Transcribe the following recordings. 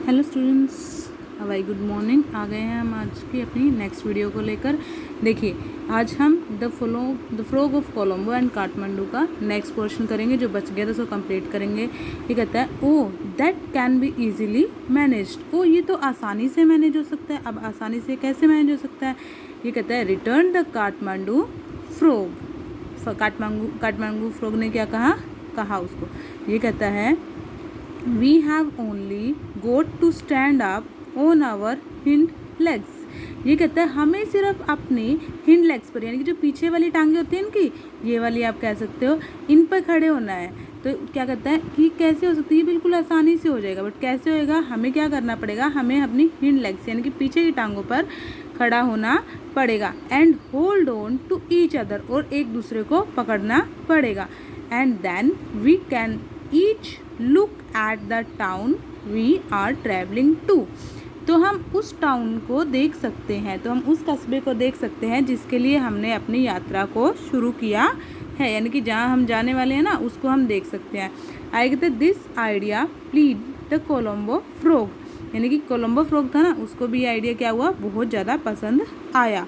Hello students, very good morning. आ गए हैं हम आज की अपनी नेक्स्ट वीडियो को लेकर। देखिए, आज हम the frog of Colombo and Kathmandu का नेक्स्ट पोर्शन करेंगे। जो बच गया था उसको कंप्लीट करेंगे। ये कहता है oh that can be easily managed. ओ ये तो आसानी से मैनेज हो सकता है। अब आसानी से कैसे मैनेज हो सकता है? ये कहता है return the Kathmandu frog. Kathmandu frog ने क्या कहा उसको। ये कहता है we have only got to stand up on our hind legs। ये कहता है हमें सिर्फ अपने हिंड लेग्स पर, यानी कि जो पीछे वाली टांगे होती हैं इनकी, ये वाली आप कह सकते हो, इन पर खड़े होना है। तो क्या कहता है कि कैसे हो सकती है? बिल्कुल आसानी से हो जाएगा, बट कैसे होएगा? हमें क्या करना पड़ेगा? हमें अपनी हिंड लेग्स यानी कि पीछे की टांगों पर खड़ा होना पड़ेगा। And hold on to each other, और एक दूसरे को पकड़ना पड़ेगा। And then we can each look at the town we are travelling to. तो हम उस टाउन को देख सकते हैं, तो हम उस कस्बे को देख सकते हैं जिसके लिए हमने अपनी यात्रा को शुरू किया है, यानी कि जहाँ हम जाने वाले हैं ना, उसको हम देख सकते हैं। आई कहते this idea plead the Colombo frog, यानी कि कोलंबो फ्रॉग था ना, उसको भी आइडिया क्या हुआ? बहुत ज़्यादा पसंद आया।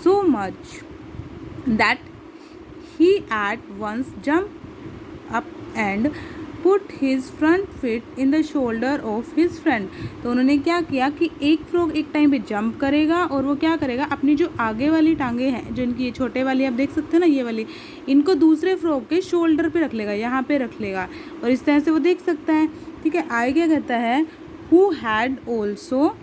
So much that he at once jump up and put his front feet in the shoulder of his friend. तो उन्होंने क्या किया कि एक फ्रॉग एक टाइम पे जंप करेगा, और वो क्या करेगा, अपनी जो आगे वाली टांगे हैं, जो इनकी ये छोटे वाली आप देख सकते हो ना, ये वाली, इनको दूसरे फ्रॉग के शोल्डर पे रख लेगा, यहाँ पे रख लेगा, और इस तरह से वो देख सकता है। ठीक है, आगे क्या कहता है? हु हैड ऑल्सो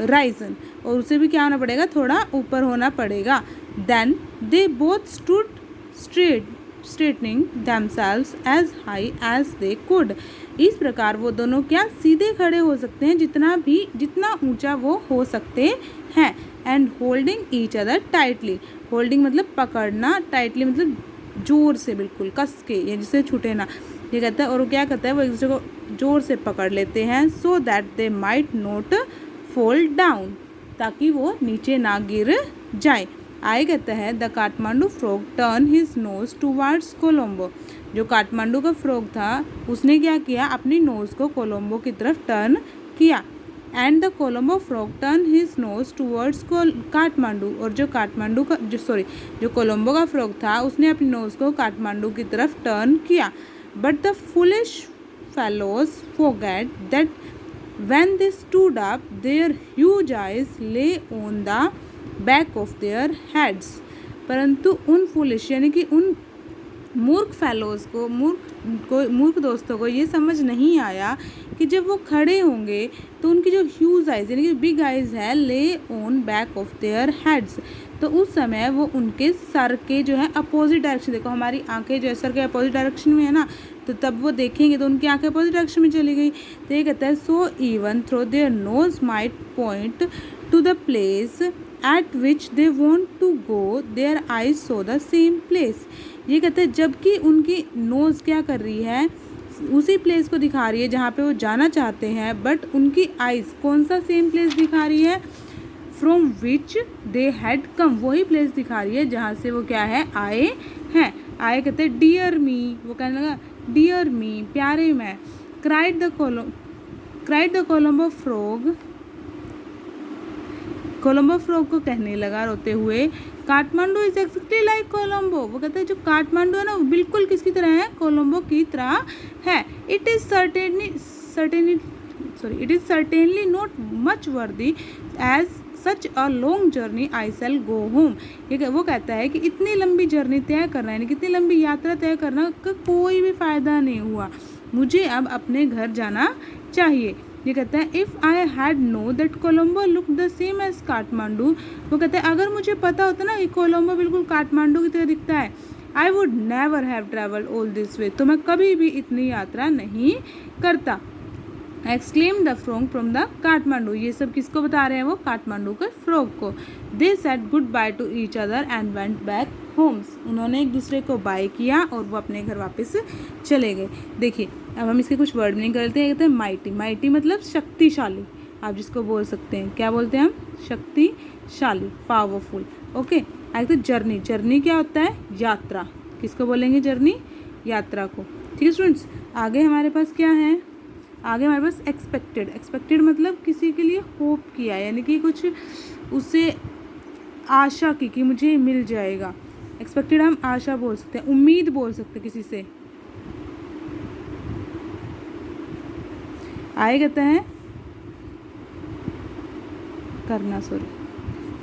राइजन, और उसे भी क्या होना पड़ेगा? थोड़ा ऊपर होना पड़ेगा। Then they both stood straightening themselves as high as they could। इस प्रकार वो दोनों क्या सीधे खड़े हो सकते हैं, जितना ऊंचा वो हो सकते हैं। And holding each other tightly, holding मतलब पकड़ना, टाइटली मतलब जोर से, बिल्कुल कस के, या जिससे छूटे ना। ये कहता है, और वो क्या करता है, वो एक दूसरे को जोर से पकड़ लेते हैं, so that they might not fall down, ताकि वो नीचे ना गिर जाए। आगे कहता है the Kathmandu frog turn his nose towards Colombo. जो काठमांडू का फ्रॉग था उसने क्या किया? अपनी नोज को कोलंबो की तरफ टर्न किया। And the Colombo frog turn his nose towards Kathmandu, और जो कोलंबो का फ्रॉग था उसने अपनी नोज को काठमांडू की तरफ टर्न किया। But the foolish fellows forget that when they stood up their huge eyes lay on the back of their heads. परंतु उन फुलिश यानी कि उन मूर्ख फेलोज को, मूर्ख दोस्तों को ये समझ नहीं आया कि जब वो खड़े होंगे तो उनकी जो ह्यूज आइज यानी कि बिग आइज है, ले on back of their heads, तो उस समय वो उनके सर के जो है अपोजिट डायरेक्शन, देखो हमारी आंखें जो है सर के अपोजिट डायरेक्शन में है ना, तो तब वो देखेंगे तो उनकी आंखें अपोजिट डायरेक्शन में चली गई। तो ये कहता है so even through their nose might point to the place at which they want to go, their eyes saw the same place। ये कहते हैं जबकि उनकी नोज़ क्या कर रही है? उसी प्लेस को दिखा रही है जहाँ पे वो जाना चाहते हैं, बट उनकी आइज़ कौन सा सेम प्लेस दिखा रही है? From which they had come, वही प्लेस दिखा रही है जहाँ से वो क्या है? आए हैं। आए कहते हैं डियर मी, वो कहने लगा डियर मी, प्यारे मैं। Cried the Colombo frog, Colombo frog को कहने लगा रोते हुए, Kathmandu is exactly like Colombo. वो कहता है जो काठमांडू है ना, वो बिल्कुल किसकी तरह है? कोलंबो की तरह है। It is certainly not much worthy as such a long journey I shall go home. ये वो कहता है कि इतनी लंबी जर्नी तय करना, यानी कितनी लंबी यात्रा तय करना का कोई भी फ़ायदा नहीं हुआ, मुझे अब अपने घर जाना चाहिए। ये कहता है if I had known that Colombo look the same as Kathmandu. वो कहता है अगर मुझे पता होता ना कि कोलंबो बिल्कुल काठमांडू की तरह दिखता है, I would never have travelled all this way, तो मैं कभी भी इतनी यात्रा नहीं करता। Exclaim the frog from the Kathmandu. ये सब किसको बता रहे हैं? वो काठमांडू के फ्रॉग को। They said goodbye to each other and went back homes. उन्होंने एक दूसरे को बाय किया और वो अपने घर वापस चले गए। देखिए, अब हम इसके कुछ वर्ड मीनिंग करते हैं। कहते हैं माइटी, माइटी मतलब शक्तिशाली, आप जिसको बोल सकते हैं, क्या बोलते हैं हम? शक्तिशाली, पावरफुल। ओके, आगे तो जर्नी, जर्नी क्या होता है? यात्रा। किसको बोलेंगे जर्नी? यात्रा को। ठीक है स्टूडेंट्स, आगे हमारे पास क्या है? आगे हमारे पास एक्सपेक्टेड। एक्सपेक्टेड मतलब किसी के लिए होप किया, यानी कि कुछ उससे आशा की कि मुझे मिल जाएगा। एक्सपेक्टेड हम आशा बोल सकते हैं, उम्मीद बोल सकते हैं किसी से। आए कहते हैं करना, सॉरी,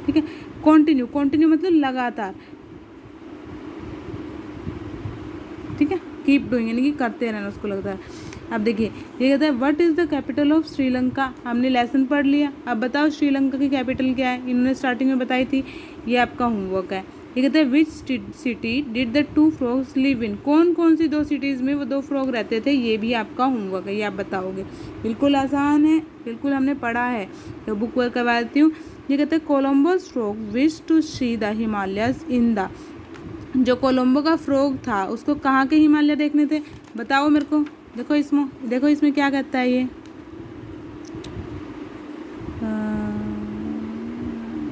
ठीक है। कंटिन्यू, कंटिन्यू मतलब लगातार, ठीक है। कीप डूइंग यानी कि करते रहना, उसको लगता है। अब देखिए ये कहता है what is the capital of Sri Lanka. हमने लेसन पढ़ लिया, अब बताओ श्रीलंका की कैपिटल क्या है। इन्होंने स्टार्टिंग में बताई थी, ये आपका होमवर्क है। ये कहते हैं which city did the two frogs live in. कौन कौन सी 2 सिटीज़ में वो 2 फ्रॉग रहते थे, ये भी आपका होमवर्क है, ये आप बताओगे। बिल्कुल आसान है, बिल्कुल हमने पढ़ा है, तो बुक वर्क करवा देती हूँ। ये कहते हैं Colombo's frog wish to see the Himalayas in the. जो कोलंबो का फ्रॉग था उसको कहाँ के हिमालय देखने थे, बताओ मेरे को। देखो इसमें क्या कहता है ये।